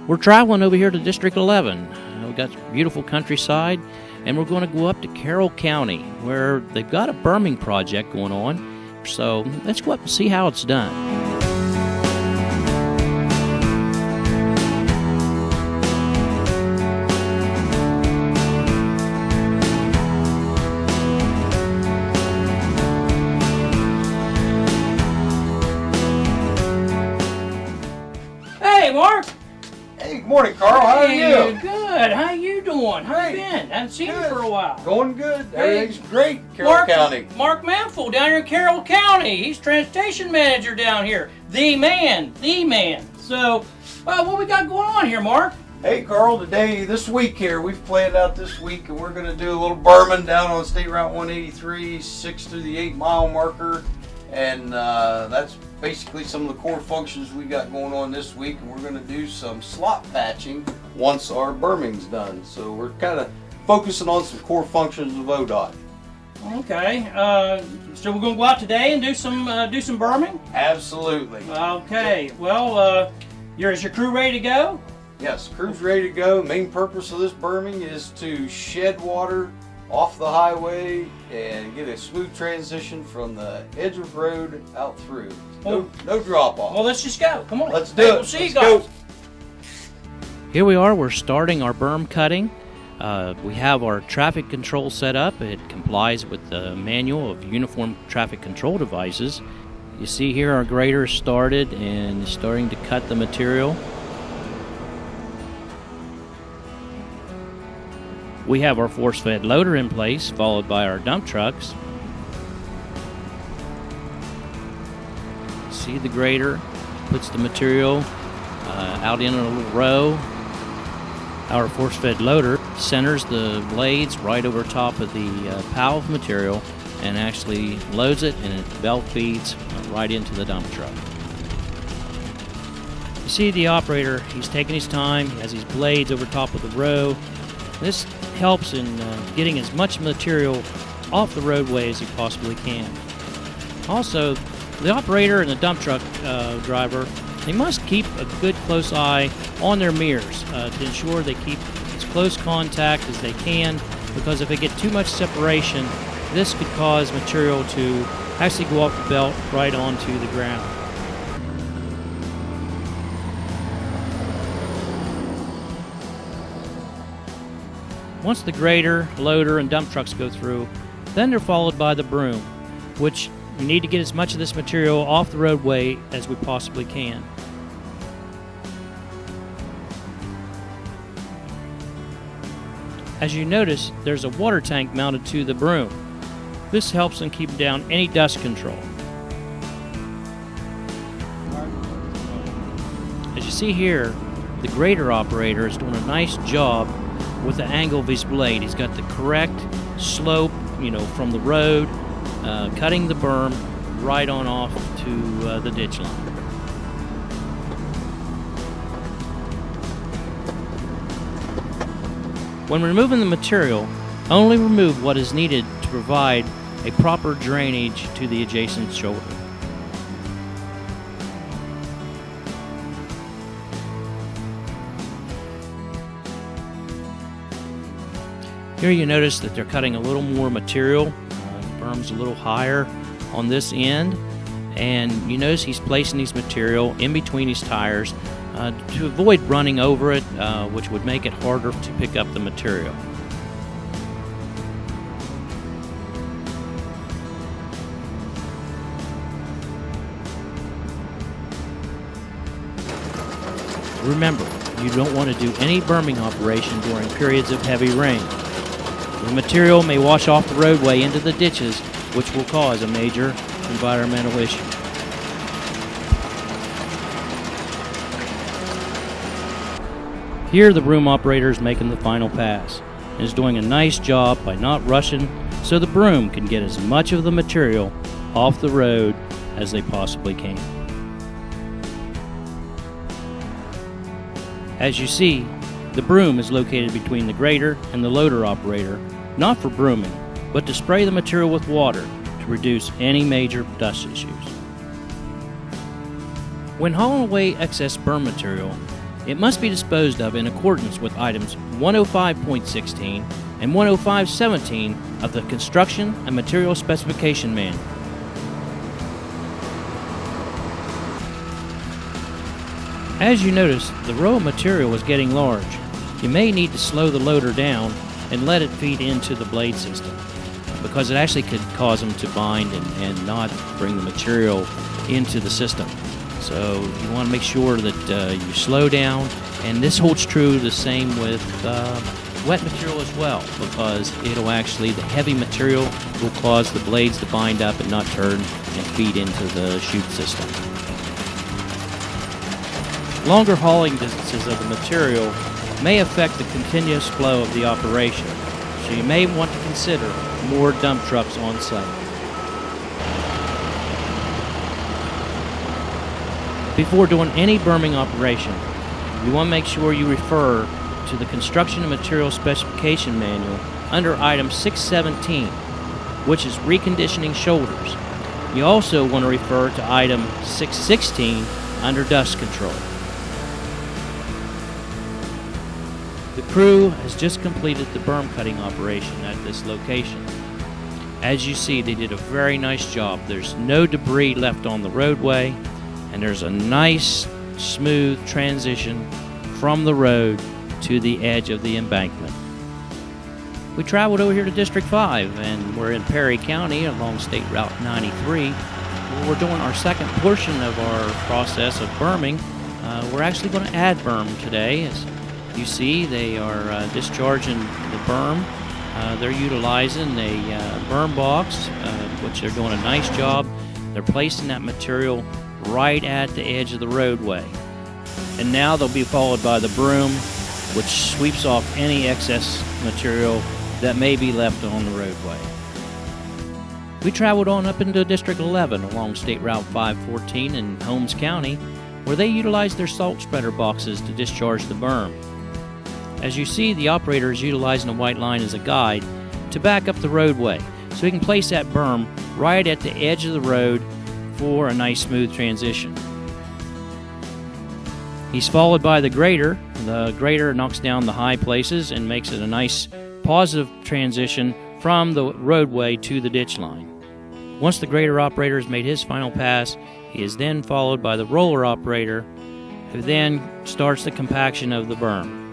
We're traveling over here to District 11. We've got beautiful countryside, and we're going to go up to Carroll County, where they've got a berming project going on. So let's go up and see how it's done. Hey, Mark. Hey, good morning, Carl. How are you? Good. How you doing? How you been? Haven't seen you for a while. Going good. Everything's great, Carroll County. Mark Manful down here in Carroll County. He's transportation manager down here. The man. So, what we got going on here, Mark? Hey, Carl. This week here, we've planned out this week, and we're going to do a little berming down on State Route 183, 6 through the 8 mile marker. And that's basically some of the core functions we got going on this week, and we're going to do some slot patching once our berming's done. So we're kind of focusing on some core functions of ODOT. Okay, so we're going to go out today and do some berming? Absolutely. Okay, well, is your crew ready to go? Yes, crew's ready to go. Main purpose of this berming is to shed water off the highway and get a smooth transition from the edge of road out through. No drop off. Well, let's just go. Come on. Let's do it. We'll see you guys. Go. Here we are. We're starting our berm cutting. We have our traffic control set up. It complies with the manual of uniform traffic control devices. You see here our grader started and is starting to cut the material. We have our force-fed loader in place, followed by our dump trucks. See the grader puts the material out in a little row. Our force-fed loader centers the blades right over top of the pile of material and actually loads it, and it belt feeds right into the dump truck. You see the operator, he's taking his time, he has his blades over top of the row. This helps in getting as much material off the roadway as he possibly can. Also, the operator and the dump truck driver, they must keep a good close eye on their mirrors to ensure they keep as close contact as they can, because if they get too much separation, this could cause material to actually go off the belt right onto the ground. Once the grader, loader, and dump trucks go through, then they're followed by the broom, which we need to get as much of this material off the roadway as we possibly can. As you notice, there's a water tank mounted to the broom. This helps in keeping down any dust control. As you see here, the grader operator is doing a nice job with the angle of his blade. He's got the correct slope, from the road, cutting the berm right on off to the ditch line. When removing the material, only remove what is needed to provide a proper drainage to the adjacent shoulder. Here you notice that they're cutting a little more material. The berm's a little higher on this end, and you notice he's placing his material in between his tires to avoid running over it, which would make it harder to pick up the material. Remember, you don't want to do any berming operation during periods of heavy rain. The material may wash off the roadway into the ditches, which will cause a major environmental issue. Here the broom operator is making the final pass and is doing a nice job by not rushing, so the broom can get as much of the material off the road as they possibly can. As you see, the broom is located between the grader and the loader operator, not for brooming, but to spray the material with water to reduce any major dust issues. When hauling away excess berm material, It must be disposed of in accordance with items 105.16 and 105.17 of the Construction and Material Specification Manual. As you notice, the row of material is getting large. You may need to slow the loader down and let it feed into the blade system, because it actually could cause them to bind and not bring the material into the system. So you want to make sure that you slow down, and this holds true the same with wet material as well, because the heavy material will cause the blades to bind up and not turn and feed into the chute system. Longer hauling distances of the material may affect the continuous flow of the operation, so you may want to consider more dump trucks on site. Before doing any berming operation, you want to make sure you refer to the Construction and Material Specification Manual under item 617, which is reconditioning shoulders. You also want to refer to item 616 under dust control. The crew has just completed the berm cutting operation at this location. As you see, they did a very nice job. There's no debris left on the roadway, and there's a nice, smooth transition from the road to the edge of the embankment. We traveled over here to District 5, and we're in Perry County along State Route 93. We're doing our second portion of our process of berming. We're actually going to add berm today. As you see, they are discharging the berm. They're utilizing a berm box, which they're doing a nice job. They're placing that material right at the edge of the roadway. And now they'll be followed by the broom, which sweeps off any excess material that may be left on the roadway. We traveled on up into District 11 along State Route 514 in Holmes County, where they utilized their salt spreader boxes to discharge the berm. As you see, the operator is utilizing a white line as a guide to back up the roadway, so he can place that berm right at the edge of the road for a nice smooth transition. He's followed by the grader. The grader knocks down the high places and makes it a nice positive transition from the roadway to the ditch line. Once the grader operator has made his final pass, he is then followed by the roller operator, who then starts the compaction of the berm.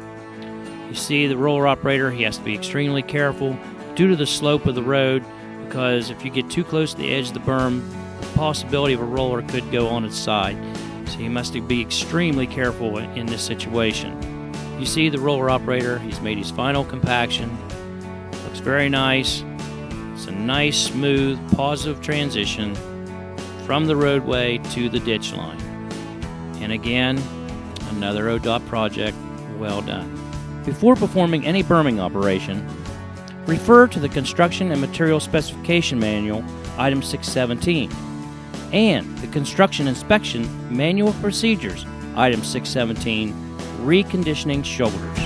You see, the roller operator, he has to be extremely careful due to the slope of the road, because if you get too close to the edge of the berm, the possibility of a roller could go on its side. So you must be extremely careful in this situation. You see the roller operator, he's made his final compaction. Looks very nice. It's a nice, smooth, positive transition from the roadway to the ditch line. And again, another ODOT project well done. Before performing any berming operation, refer to the Construction and Material Specification Manual, item 617, and the Construction Inspection Manual of Procedures, item 617, reconditioning shoulders.